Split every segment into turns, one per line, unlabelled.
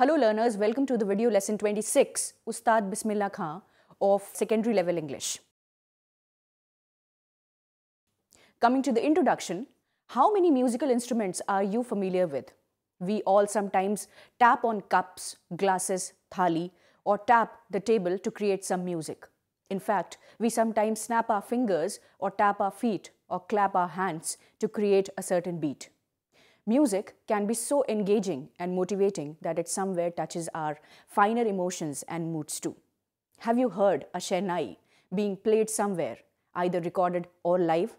Hello learners, welcome to the video lesson 26, Ustad Bismillah Khan of secondary level English. Coming to the introduction, how many musical instruments are you familiar with? We all sometimes tap on cups, glasses, thali, or tap the table to create some music. In fact, we sometimes snap our fingers or tap our feet or clap our hands to create a certain beat. Music can be so engaging and motivating that it somewhere touches our finer emotions and moods too. Have you heard a shehnai being played somewhere, either recorded or live?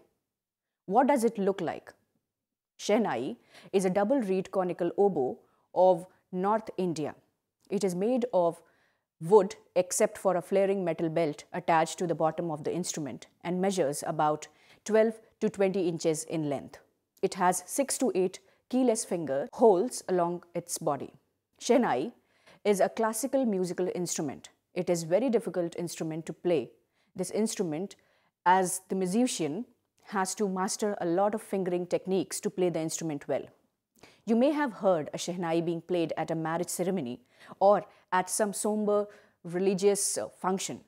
What does it look like? Shehnai is a double reed conical oboe of North India. It is made of wood except for a flaring metal belt attached to the bottom of the instrument and measures about 12 to 20 inches in length. It has 6 to 8 keyless finger holes along its body. Shehnai is a classical musical instrument. It is a very difficult instrument to play. This instrument, as the musician, has to master a lot of fingering techniques to play the instrument well. You may have heard a shehnai being played at a marriage ceremony or at some somber religious function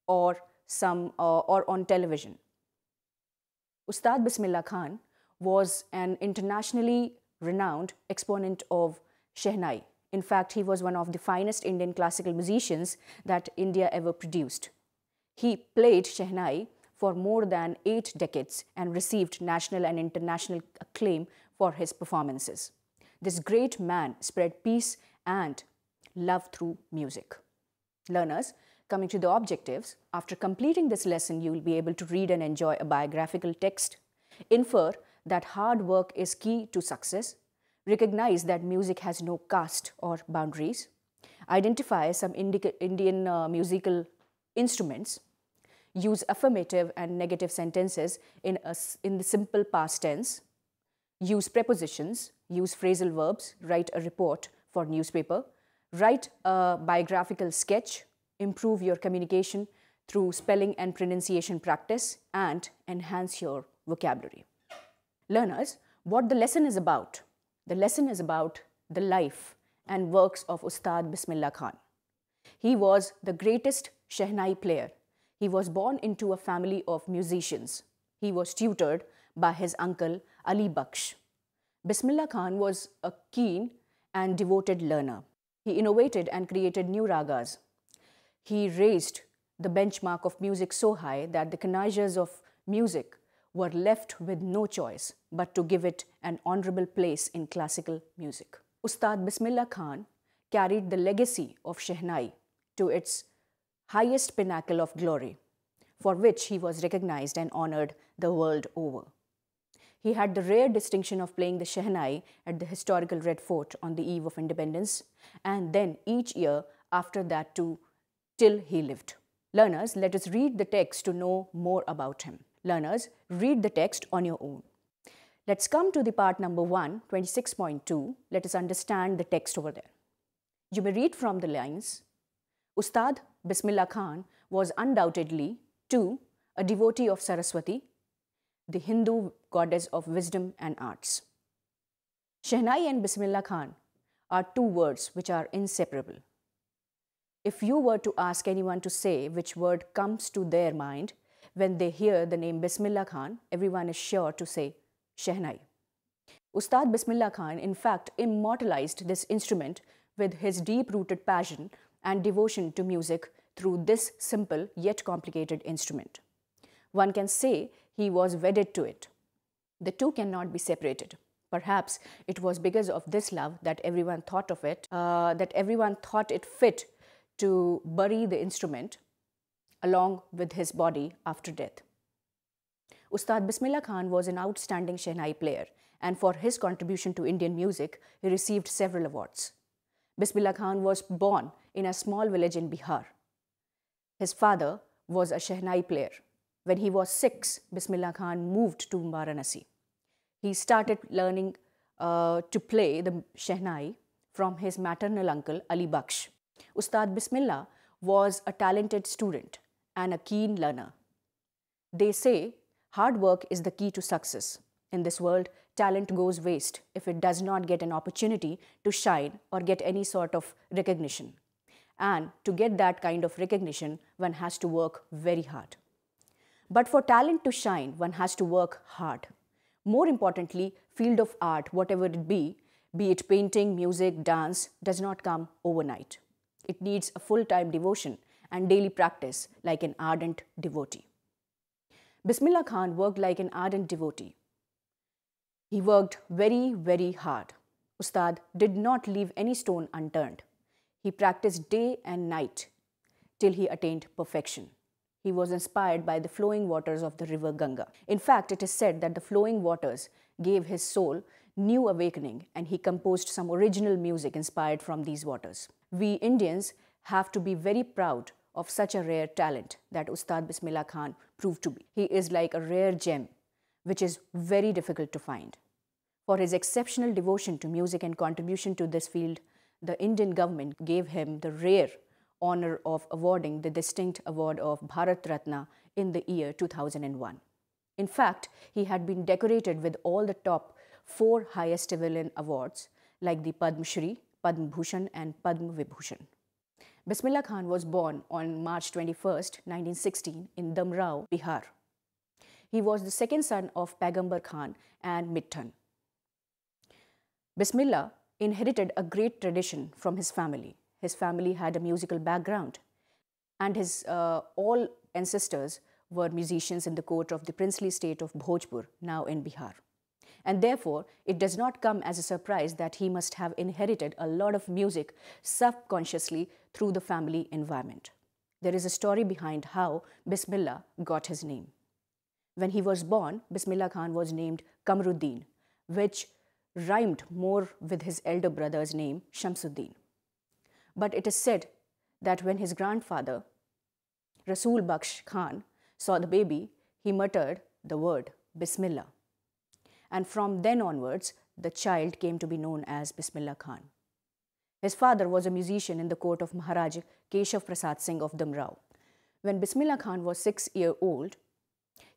or on television. Ustad Bismillah Khan was an internationally renowned exponent of shehnai. In fact, he was one of the finest Indian classical musicians that India ever produced. He played shehnai for more than 8 decades and received national and international acclaim for his performances. This great man spread peace and love through music. Learners, coming to the objectives, after completing this lesson, you will be able to read and enjoy a biographical text, infer that hard work is key to success, recognize that music has no caste or boundaries, identify some Indian musical instruments, use affirmative and negative sentences in the simple past tense, use prepositions, use phrasal verbs, write a report for newspaper, write a biographical sketch, improve your communication through spelling and pronunciation practice, and enhance your vocabulary. Learners, what the lesson is about? The lesson is about the life and works of Ustad Bismillah Khan. He was the greatest shehnai player. He was born into a family of musicians. He was tutored by his uncle Ali Baksh. Bismillah Khan was a keen and devoted learner. He innovated and created new ragas. He raised the benchmark of music so high that the connoisseurs of music were left with no choice but to give it an honorable place in classical music. Ustad Bismillah Khan carried the legacy of shehnai to its highest pinnacle of glory, for which he was recognized and honored the world over. He had the rare distinction of playing the shehnai at the historical Red Fort on the eve of independence, and then each year after that too, till he lived. Learners, let us read the text to know more about him. Learners, read the text on your own. Let's come to the part number 1, 26.2. Let us understand the text over there. You may read from the lines. Ustad Bismillah Khan was undoubtedly, 2, a devotee of Saraswati, the Hindu goddess of wisdom and arts. Shehnai and Bismillah Khan are 2 words which are inseparable. If you were to ask anyone to say which word comes to their mind when they hear the name Bismillah Khan, everyone is sure to say shehnai. Ustad Bismillah Khan, in fact, immortalized this instrument with his deep-rooted passion and devotion to music through this simple yet complicated instrument. One can say he was wedded to it. The two cannot be separated. Perhaps it was because of this love that everyone thought it fit to bury the instrument along with his body after death. Ustad Bismillah Khan was an outstanding shehnai player, and for his contribution to Indian music, he received several awards. Bismillah Khan was born in a small village in Bihar. His father was a shehnai player. When he was 6, Bismillah Khan moved to Varanasi. He started learning to play the shehnai from his maternal uncle Ali Baksh. Ustad Bismillah was a talented student and a keen learner. They say hard work is the key to success. In this world, talent goes waste if it does not get an opportunity to shine or get any sort of recognition. And to get that kind of recognition, one has to work very hard. But for talent to shine, one has to work hard. More importantly, field of art, whatever it be it painting, music, dance, does not come overnight. It needs a full-time devotion and daily practice like an ardent devotee. Bismillah Khan worked like an ardent devotee. He worked very, very hard. Ustad did not leave any stone unturned. He practiced day and night till he attained perfection. He was inspired by the flowing waters of the river Ganga. In fact, it is said that the flowing waters gave his soul new awakening, and he composed some original music inspired from these waters. We Indians have to be very proud of such a rare talent that Ustad Bismillah Khan proved to be. He is like a rare gem, which is very difficult to find. For his exceptional devotion to music and contribution to this field, the Indian government gave him the rare honor of awarding the distinct award of Bharat Ratna in the year 2001. In fact, he had been decorated with all the top 4 highest civilian awards like the Padma Shri, Padma Bhushan and Padma Vibhushan. Bismillah Khan was born on March 21, 1916 in Damrao, Bihar. He was the second son of Pagambar Khan and Mittan. Bismillah inherited a great tradition from his family. His family had a musical background, and his all ancestors were musicians in the court of the princely state of Bhojpur, now in Bihar. And therefore, it does not come as a surprise that he must have inherited a lot of music subconsciously through the family environment. There is a story behind how Bismillah got his name. When he was born, Bismillah Khan was named Kamruddin, which rhymed more with his elder brother's name, Shamsuddin. But it is said that when his grandfather, Rasul Baksh Khan, saw the baby, he muttered the word Bismillah. And from then onwards, the child came to be known as Bismillah Khan. His father was a musician in the court of Maharaj Keshav Prasad Singh of Damrao. When Bismillah Khan was 6 years old,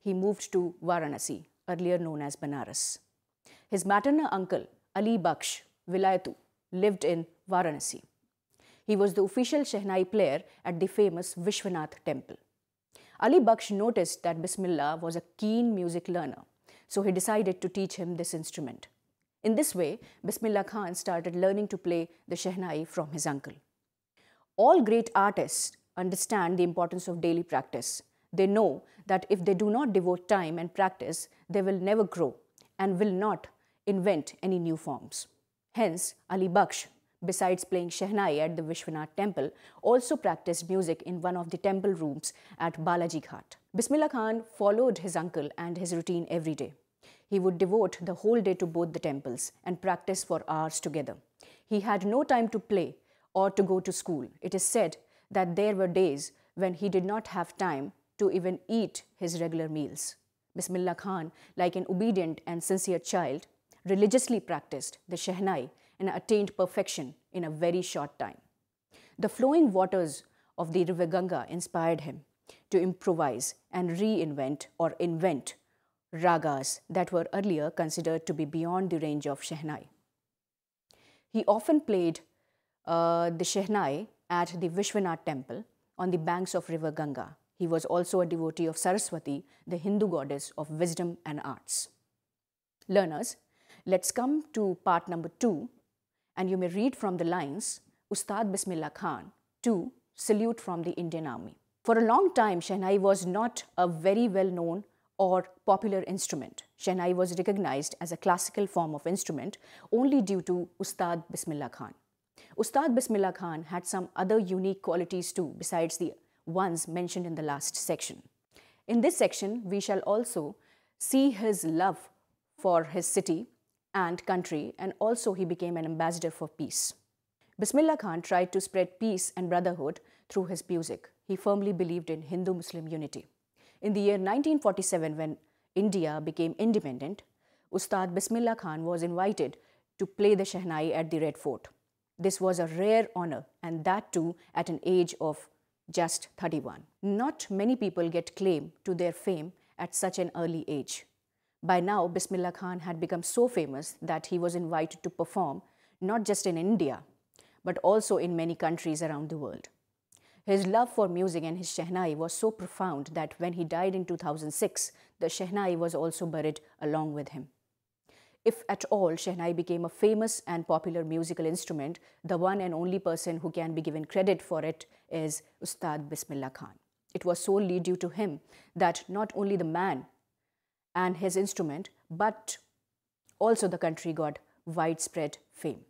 he moved to Varanasi, earlier known as Banaras. His maternal uncle, Ali Baksh Vilayatu, lived in Varanasi. He was the official Shehnai player at the famous Vishwanath temple. Ali Baksh noticed that Bismillah was a keen music learner, so he decided to teach him this instrument. In this way, Bismillah Khan started learning to play the Shehnai from his uncle. All great artists understand the importance of daily practice. They know that if they do not devote time and practice, they will never grow and will not invent any new forms. Hence, Ali Baksh, besides playing Shehnai at the Vishwanath temple, also practiced music in one of the temple rooms at Balaji Ghat. Bismillah Khan followed his uncle and his routine every day. He would devote the whole day to both the temples and practice for hours together. He had no time to play or to go to school. It is said that there were days when he did not have time to even eat his regular meals. Bismillah Khan, like an obedient and sincere child, religiously practiced the Shehnai and attained perfection in a very short time. The flowing waters of the river Ganga inspired him to improvise and reinvent or invent ragas that were earlier considered to be beyond the range of Shehnai. He often played the Shehnai at the Vishwanath temple on the banks of river Ganga. He was also a devotee of Saraswati, the Hindu goddess of wisdom and arts. Learners, let's come to part number 2, and you may read from the lines, Ustad Bismillah Khan, to Salute from the Indian Army. For a long time, Shehnai was not a very well-known or popular instrument. Shehnai was recognized as a classical form of instrument only due to Ustad Bismillah Khan. Ustad Bismillah Khan had some other unique qualities too, besides the ones mentioned in the last section. In this section, we shall also see his love for his city and country, and also he became an ambassador for peace. Bismillah Khan tried to spread peace and brotherhood through his music. He firmly believed in Hindu-Muslim unity. In the year 1947, when India became independent, Ustad Bismillah Khan was invited to play the Shehnai at the Red Fort. This was a rare honor, and that too at an age of just 31. Not many people get claim to their fame at such an early age. By now, Bismillah Khan had become so famous that he was invited to perform not just in India, but also in many countries around the world. His love for music and his Shehnai was so profound that when he died in 2006, the Shehnai was also buried along with him. If at all Shehnai became a famous and popular musical instrument, the one and only person who can be given credit for it is Ustad Bismillah Khan. It was solely due to him that not only the man and his instrument, but also the country got widespread fame.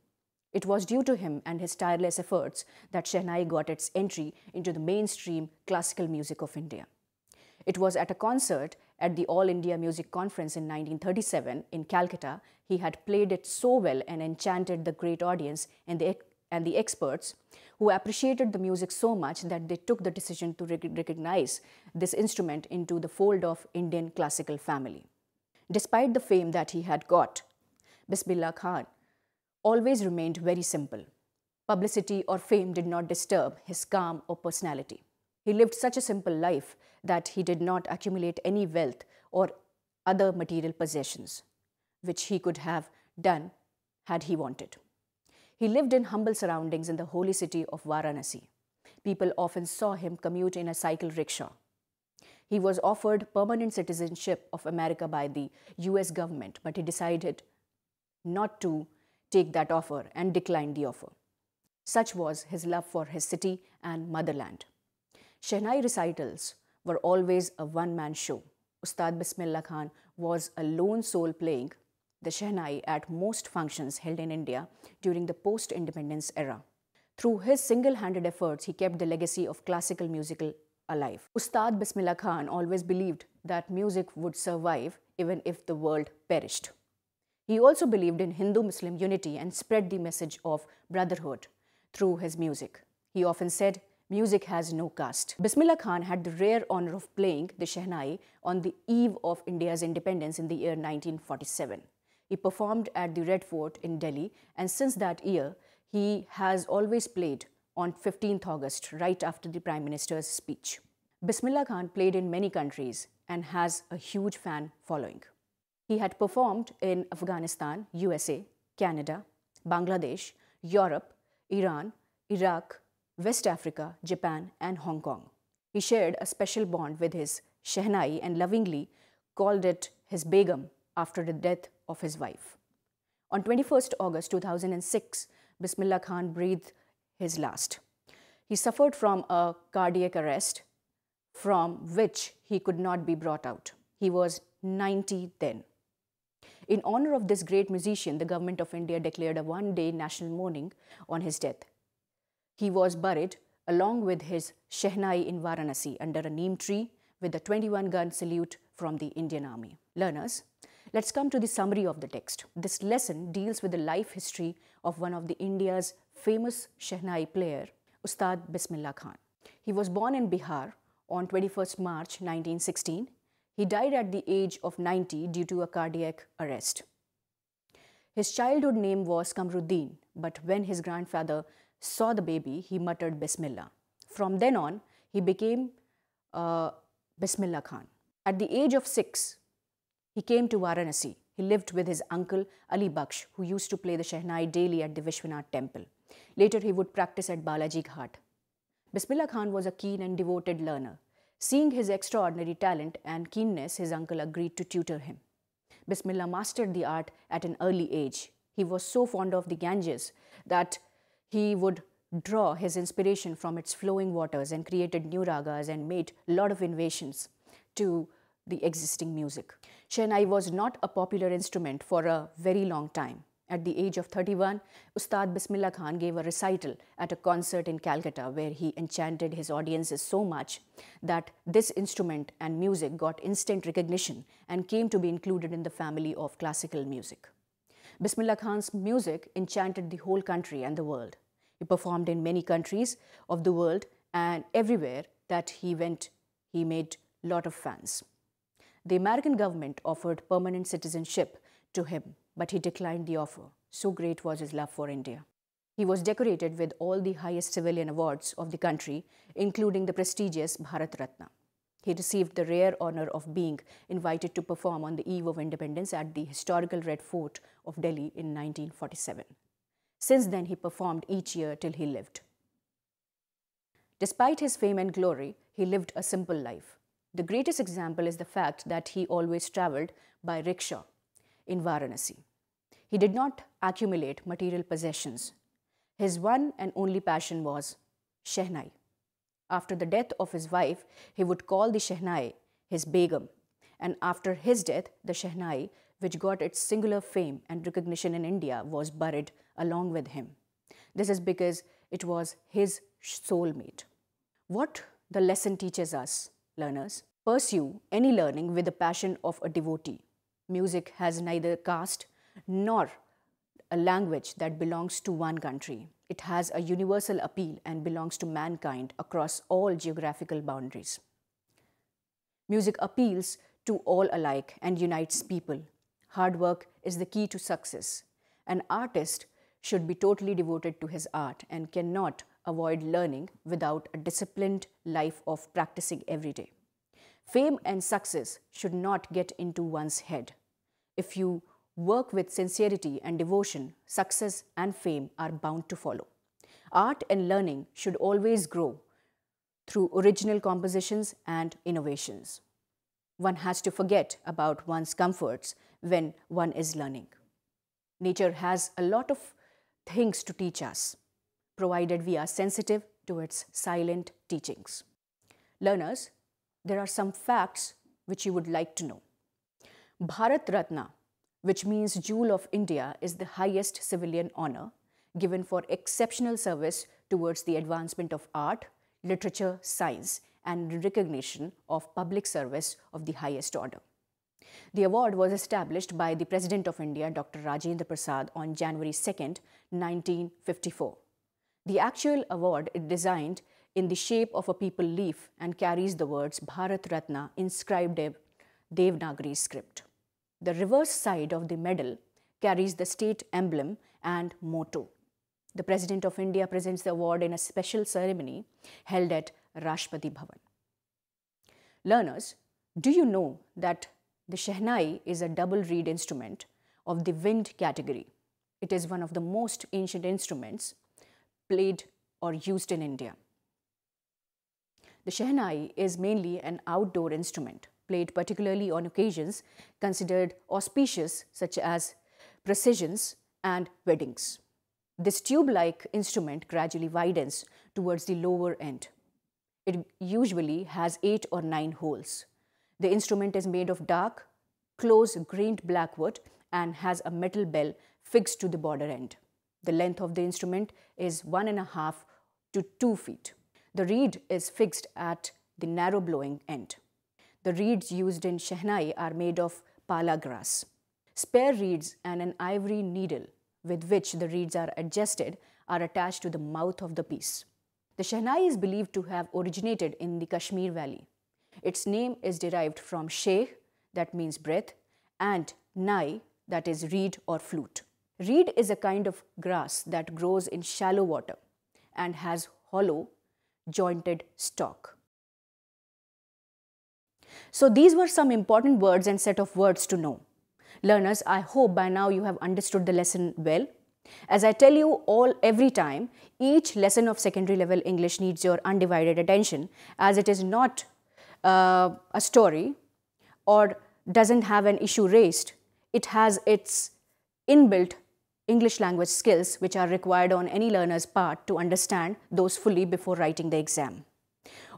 It was due to him and his tireless efforts that Shehnai got its entry into the mainstream classical music of India. It was at a concert at the All India Music Conference in 1937 in Calcutta. He had played it so well and enchanted the great audience and the experts who appreciated the music so much that they took the decision to recognize this instrument into the fold of Indian classical family. Despite the fame that he had got, Bismillah Khan always remained very simple. Publicity or fame did not disturb his calm or personality. He lived such a simple life that he did not accumulate any wealth or other material possessions, which he could have done had he wanted. He lived in humble surroundings in the holy city of Varanasi. People often saw him commute in a cycle rickshaw. He was offered permanent citizenship of America by the US government, but he decided not to take that offer and declined the offer. Such was his love for his city and motherland. Shehnai recitals were always a one-man show. Ustad Bismillah Khan was a lone soul playing the Shehnai at most functions held in India during the post-independence era. Through his single-handed efforts, he kept the legacy of classical music alive. Ustad Bismillah Khan always believed that music would survive even if the world perished. He also believed in Hindu-Muslim unity and spread the message of brotherhood through his music. He often said, "Music has no caste." Bismillah Khan had the rare honor of playing the Shehnai on the eve of India's independence in the year 1947. He performed at the Red Fort in Delhi, and since that year, he has always played on 15th August, right after the Prime Minister's speech. Bismillah Khan played in many countries and has a huge fan following. He had performed in Afghanistan, USA, Canada, Bangladesh, Europe, Iran, Iraq, West Africa, Japan, and Hong Kong. He shared a special bond with his Shehnai and lovingly called it his Begum after the death of his wife. On 21st August 2006, Bismillah Khan breathed his last. He suffered from a cardiac arrest from which he could not be brought out. He was 90 then. In honor of this great musician, the government of India declared a one-day national mourning on his death. He was buried along with his Shehnai in Varanasi under a neem tree with a 21-gun salute from the Indian Army. Learners, let's come to the summary of the text. This lesson deals with the life history of one of the India's famous Shehnai player, Ustad Bismillah Khan. He was born in Bihar on 21st March 1916. He died at the age of 90 due to a cardiac arrest. His childhood name was Kamruddin, but when his grandfather saw the baby, he muttered Bismillah. From then on, he became Bismillah Khan. At the age of 6, he came to Varanasi. He lived with his uncle Ali Baksh, who used to play the Shehnai daily at the Vishwanath temple. Later, he would practice at Balaji Ghat. Bismillah Khan was a keen and devoted learner. Seeing his extraordinary talent and keenness, his uncle agreed to tutor him. Bismillah mastered the art at an early age. He was so fond of the Ganges that he would draw his inspiration from its flowing waters and created new ragas and made a lot of innovations to the existing music. Shehnai was not a popular instrument for a very long time. At the age of 31, Ustad Bismillah Khan gave a recital at a concert in Calcutta where he enchanted his audiences so much that this instrument and music got instant recognition and came to be included in the family of classical music. Bismillah Khan's music enchanted the whole country and the world. He performed in many countries of the world, and everywhere that he went, he made a lot of fans. The American government offered permanent citizenship to him, but he declined the offer. So great was his love for India. He was decorated with all the highest civilian awards of the country, including the prestigious Bharat Ratna. He received the rare honor of being invited to perform on the eve of independence at the historical Red Fort of Delhi in 1947. Since then, he performed each year till he lived. Despite his fame and glory, he lived a simple life. The greatest example is the fact that he always traveled by rickshaw in Varanasi. He did not accumulate material possessions. His one and only passion was Shehnai. After the death of his wife, he would call the Shehnai his Begum, and after his death, the Shehnai, which got its singular fame and recognition in India, was buried along with him. This is because it was his soulmate. What the lesson teaches us, learners: pursue any learning with the passion of a devotee. Music has neither caste nor a language that belongs to one country. It has a universal appeal and belongs to mankind across all geographical boundaries. Music appeals to all alike and unites people. Hard work is the key to success. An artist should be totally devoted to his art and cannot avoid learning without a disciplined life of practicing every day. Fame and success should not get into one's head. If you work with sincerity and devotion, success and fame are bound to follow. Art and learning should always grow through original compositions and innovations. One has to forget about one's comforts when one is learning. Nature has a lot of things to teach us, provided we are sensitive to its silent teachings. Learners, there are some facts which you would like to know. Bharat Ratna, which means Jewel of India, is the highest civilian honor given for exceptional service towards the advancement of art, literature, science, and recognition of public service of the highest order. The award was established by the President of India, Dr. Rajendra Prasad, on January 2nd, 1954. The actual award is designed in the shape of a people leaf and carries the words Bharat Ratna inscribed in Devanagari script. The reverse side of the medal carries the state emblem and motto. The President of India presents the award in a special ceremony held at Rashtrapati Bhavan. Learners, do you know that the Shehnai is a double reed instrument of the winged category? It is one of the most ancient instruments played or used in India. The Shehnai is mainly an outdoor instrument, played particularly on occasions considered auspicious, such as processions and weddings. This tube-like instrument gradually widens towards the lower end. It usually has 8 or 9 holes. The instrument is made of dark, close-grained black wood and has a metal bell fixed to the border end. The length of the instrument is 1.5 to 2 feet. The reed is fixed at the narrow blowing end. The reeds used in Shehnai are made of pala grass. Spare reeds and an ivory needle with which the reeds are adjusted are attached to the mouth of the piece. The Shehnai is believed to have originated in the Kashmir Valley. Its name is derived from Sheh, that means breath, and Nai, that is reed or flute. Reed is a kind of grass that grows in shallow water and has hollow, jointed stalk. So these were some important words and set of words to know. Learners, I hope by now you have understood the lesson well. As I tell you every time, each lesson of secondary level English needs your undivided attention, as it is not a story or doesn't have an issue raised. It has its inbuilt English language skills which are required on any learner's part to understand those fully before writing the exam.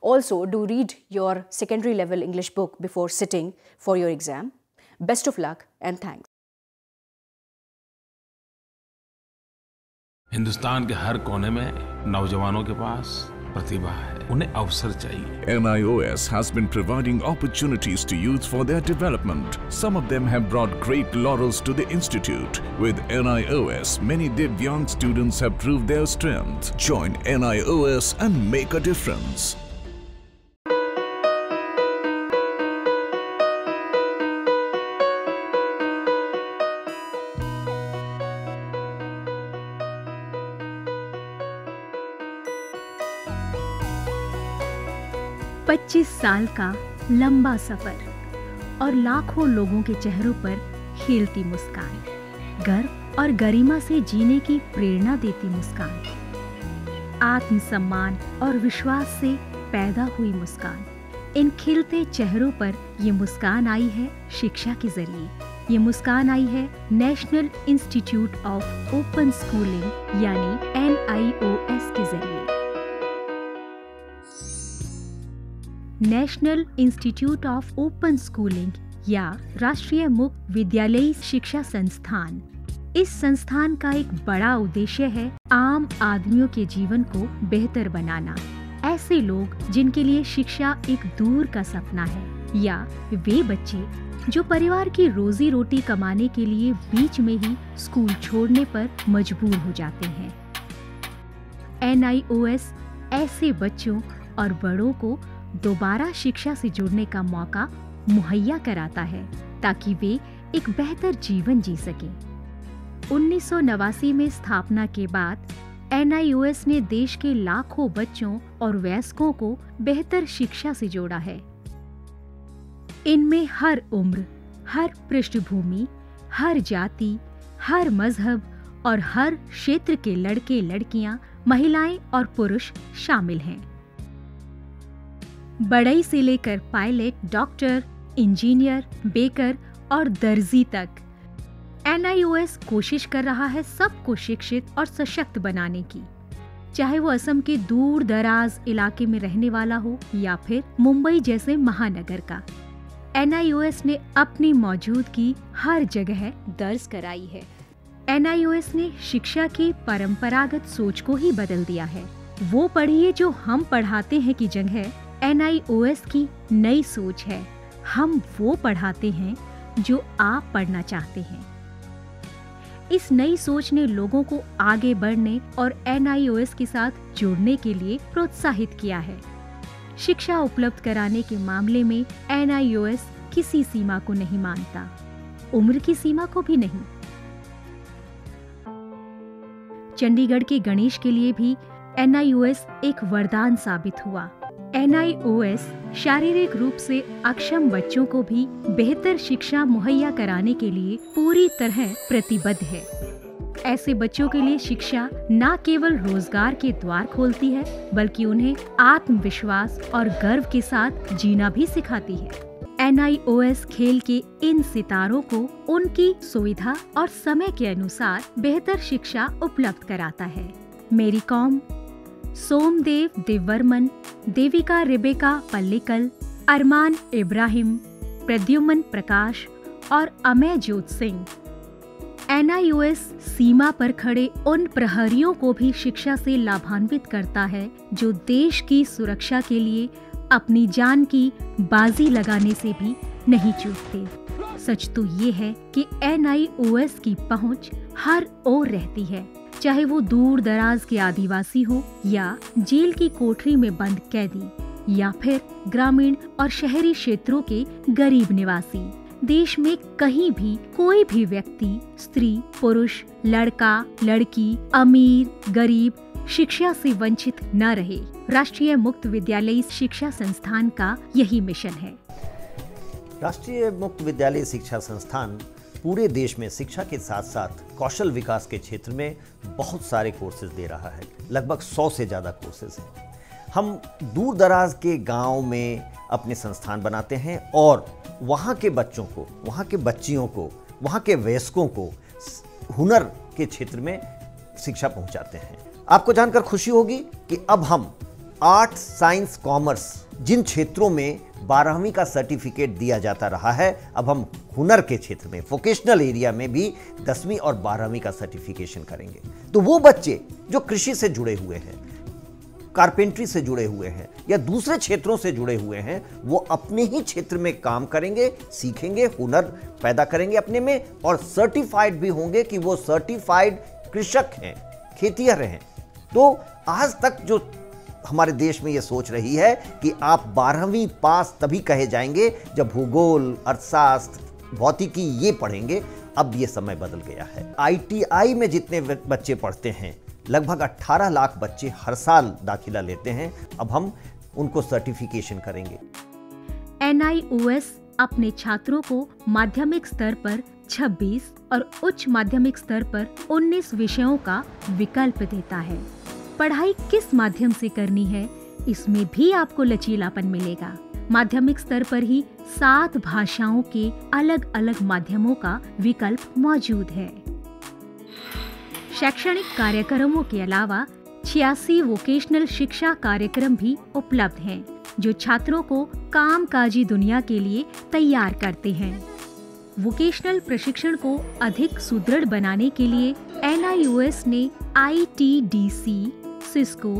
Also, do read your secondary level English book before sitting for your exam. Best of luck and thanks.
Hindustan के हर कोने में नौजवानों के पास प्रतिभा है, उन्हें अवसर चाहिए.
NIOS has been providing opportunities to youth for their development. Some of them have brought great laurels to the institute. With NIOS, many Divyang students have proved their strength. Join NIOS and make a difference.
पच्चीस साल का लंबा सफर और लाखों लोगों के चेहरों पर खिलती मुस्कान, गर्व और गरिमा से जीने की प्रेरणा देती मुस्कान, आत्मसम्मान और विश्वास से पैदा हुई मुस्कान। इन खिलते चेहरों पर ये मुस्कान आई है शिक्षा के जरिए। ये मुस्कान आई है national institute of open schooling यानी NIOS के जरिए। National institute of open schooling या राष्ट्रीय मुक्त विद्यालयी शिक्षा संस्थान, इस संस्थान का एक बड़ा उद्देश्य है आम आदमियों के जीवन को बेहतर बनाना। ऐसे लोग जिनके लिए शिक्षा एक दूर का सपना है, या वे बच्चे जो परिवार की रोजी रोटी कमाने के लिए बीच में ही स्कूल छोड़ने पर मजबूर हो जाते हैं। NIOS ऐसे बच्चों और बड़ों को दोबारा शिक्षा से जुड़ने का मौका मुहैया कराता है ताकि वे एक बेहतर जीवन जी सकें। 1989 में स्थापना के बाद NIOS ने देश के लाखों बच्चों और वयस्कों को बेहतर शिक्षा से जोड़ा है। इनमें हर उम्र, हर पृष्ठभूमि, हर जाति, हर मजहब और हर क्षेत्र के लड़के लड़कियां, महिलाएं और पुरुष शामिल हैं। बढ़ई से लेकर पायलट, डॉक्टर, इंजीनियर, बेकर और दर्जी तक NIOS कोशिश कर रहा है सबको शिक्षित और सशक्त बनाने की, चाहे वो असम के दूर दराज इलाके में रहने वाला हो या फिर मुंबई जैसे महानगर का। NIOS ने अपनी मौजूदगी हर जगह दर्ज कराई है। NIOS ने शिक्षा की परंपरागत सोच को ही बदल दिया है। वो पढ़िए जो हम पढ़ाते हैं की जगह NIOS की नई सोच है, हम वो पढ़ाते हैं जो आप पढ़ना चाहते हैं। इस नई सोच ने लोगों को आगे बढ़ने और NIOS के साथ जुड़ने के लिए प्रोत्साहित किया है। शिक्षा उपलब्ध कराने के मामले में NIOS किसी सीमा को नहीं मानता, उम्र की सीमा को भी नहीं। चंडीगढ़ के गणेश के लिए भी NIOS एक वरदान साबित हुआ। NIOS शारीरिक रूप से अक्षम बच्चों को भी बेहतर शिक्षा मुहैया कराने के लिए पूरी तरह प्रतिबद्ध है। ऐसे बच्चों के लिए शिक्षा न केवल रोजगार के द्वार खोलती है, बल्कि उन्हें आत्मविश्वास और गर्व के साथ जीना भी सिखाती है। NIOS खेल के इन सितारों को उनकी सुविधा और समय के अनुसार बेहतर शिक्षा उपलब्ध कराता है। मेरी कॉम, सोमदेव देववर्मन, देविका रेबेका पल्लिकल, अरमान इब्राहिम, प्रद्युमन प्रकाश और अमय जोत सिंह। NIOS सीमा पर खड़े उन प्रहरियों को भी शिक्षा से लाभान्वित करता है जो देश की सुरक्षा के लिए अपनी जान की बाजी लगाने से भी नहीं चूकते। सच तो ये है कि NIOS की पहुंच हर ओर रहती है, चाहे वो दूर दराज के आदिवासी हो या जेल की कोठरी में बंद कैदी या फिर ग्रामीण और शहरी क्षेत्रों के गरीब निवासी। देश में कहीं भी कोई भी व्यक्ति, स्त्री, पुरुष, लड़का, लड़की, अमीर, गरीब शिक्षा से वंचित न रहे। राष्ट्रीय मुक्त विद्यालयी शिक्षा संस्थान का यही मिशन है।
राष्ट्रीय मुक्त विद्यालयी शिक्षा संस्थान पूरे देश में शिक्षा के साथ साथ कौशल विकास के क्षेत्र में बहुत सारे कोर्सेज दे रहा है। लगभग 100 से ज़्यादा कोर्सेज हैं। हम दूर दराज के गांव में अपने संस्थान बनाते हैं और वहाँ के बच्चों को, वहाँ के बच्चियों को, वहाँ के वयस्कों को हुनर के क्षेत्र में शिक्षा पहुँचाते हैं। आपको जानकर खुशी होगी कि अब हम आर्ट, साइंस, कॉमर्स जिन क्षेत्रों में 12वीं का सर्टिफिकेट दिया जाता रहा है, अब हम हुनर के क्षेत्र में, वोकेशनल एरिया में भी 10वीं और 12वीं का सर्टिफिकेशन करेंगे। तो वो बच्चे जो कृषि से जुड़े हुए हैं, कारपेंट्री से जुड़े हुए हैं या दूसरे क्षेत्रों से जुड़े हुए हैं, वो अपने ही क्षेत्र में काम करेंगे, सीखेंगे, हुनर पैदा करेंगे अपने में और सर्टिफाइड भी होंगे कि वो सर्टिफाइड कृषक हैं, खेतिहर हैं। तो आज तक जो हमारे देश में ये सोच रही है कि आप 12वीं पास तभी कहे जाएंगे जब भूगोल, अर्थशास्त्र, भौतिकी ये पढ़ेंगे, अब ये समय बदल गया है। ITI में जितने बच्चे पढ़ते हैं, लगभग 18 लाख बच्चे हर साल दाखिला लेते हैं। अब हम उनको सर्टिफिकेशन करेंगे।
NIOS अपने छात्रों को माध्यमिक स्तर पर 26 और उच्च माध्यमिक स्तर पर 19 विषयों का विकल्प देता है। पढ़ाई किस माध्यम से करनी है, इसमें भी आपको लचीलापन मिलेगा। माध्यमिक स्तर पर ही 7 भाषाओं के अलग अलग माध्यमों का विकल्प मौजूद है। शैक्षणिक कार्यक्रमों के अलावा 86 वोकेशनल शिक्षा कार्यक्रम भी उपलब्ध हैं, जो छात्रों को कामकाजी दुनिया के लिए तैयार करते हैं। वोकेशनल प्रशिक्षण को अधिक सुदृढ़ बनाने के लिए NIOS ने ITDC, Cisco,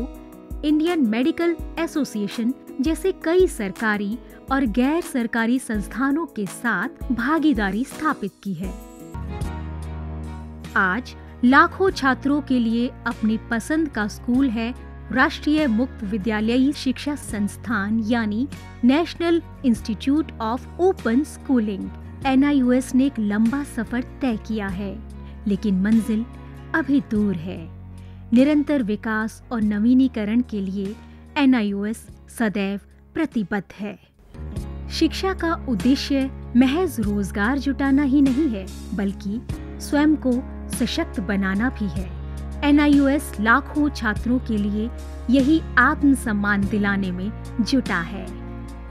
Indian medical association जैसे कई सरकारी और गैर सरकारी संस्थानों के साथ भागीदारी स्थापित की है। आज लाखों छात्रों के लिए अपनी पसंद का स्कूल है राष्ट्रीय मुक्त विद्यालयी शिक्षा संस्थान यानी national institute of open schooling. NIOS ने एक लंबा सफर तय किया है, लेकिन मंजिल अभी दूर है। निरंतर विकास और नवीनीकरण के लिए NIOS सदैव प्रतिबद्ध है। शिक्षा का उद्देश्य महज रोजगार जुटाना ही नहीं है, बल्कि स्वयं को सशक्त बनाना भी है। NIOS लाखों छात्रों के लिए यही आत्मसम्मान दिलाने में जुटा है।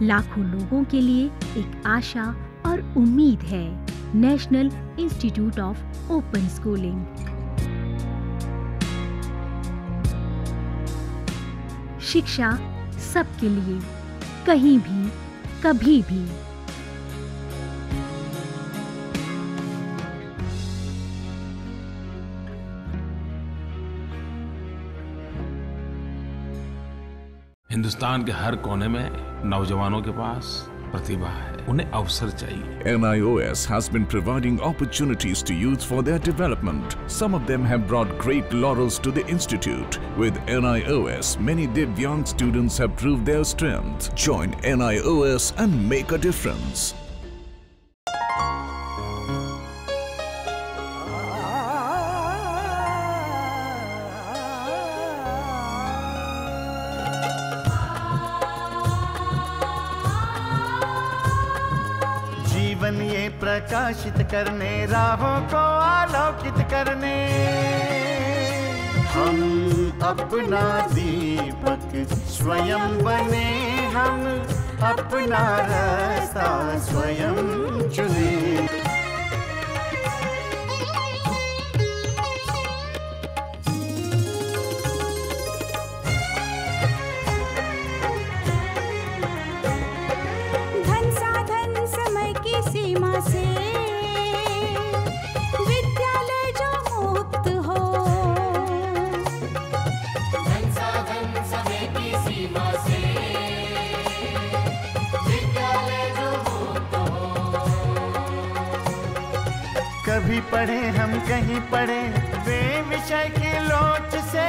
लाखों लोगों के लिए एक आशा और उम्मीद है। National institute of open schooling. शिक्षा सबके लिए, कहीं भी, कभी भी।
हिंदुस्तान के हर कोने में नौजवानों के पास प्रतिभा है, उन्हें अवसर चाहिए।
NIOS has been providing opportunities to youth for their development. Some of them have brought great laurels to the institute. With NIOS, many Divyang students have proved their strength. Join NIOS and make a difference.
जीवन ये प्रकाशित करने, राहों को आलोकित करने, हम अपना दीपक स्वयं बने, हम अपना रास्ता स्वयं चुने।
सीमा से विद्यालय जो मुक्त हो, धन साधन समय की सीमा से विद्यालय जो मुक्त हो।
कभी पढ़े हम कहीं पढ़े, वे विषय की लोच से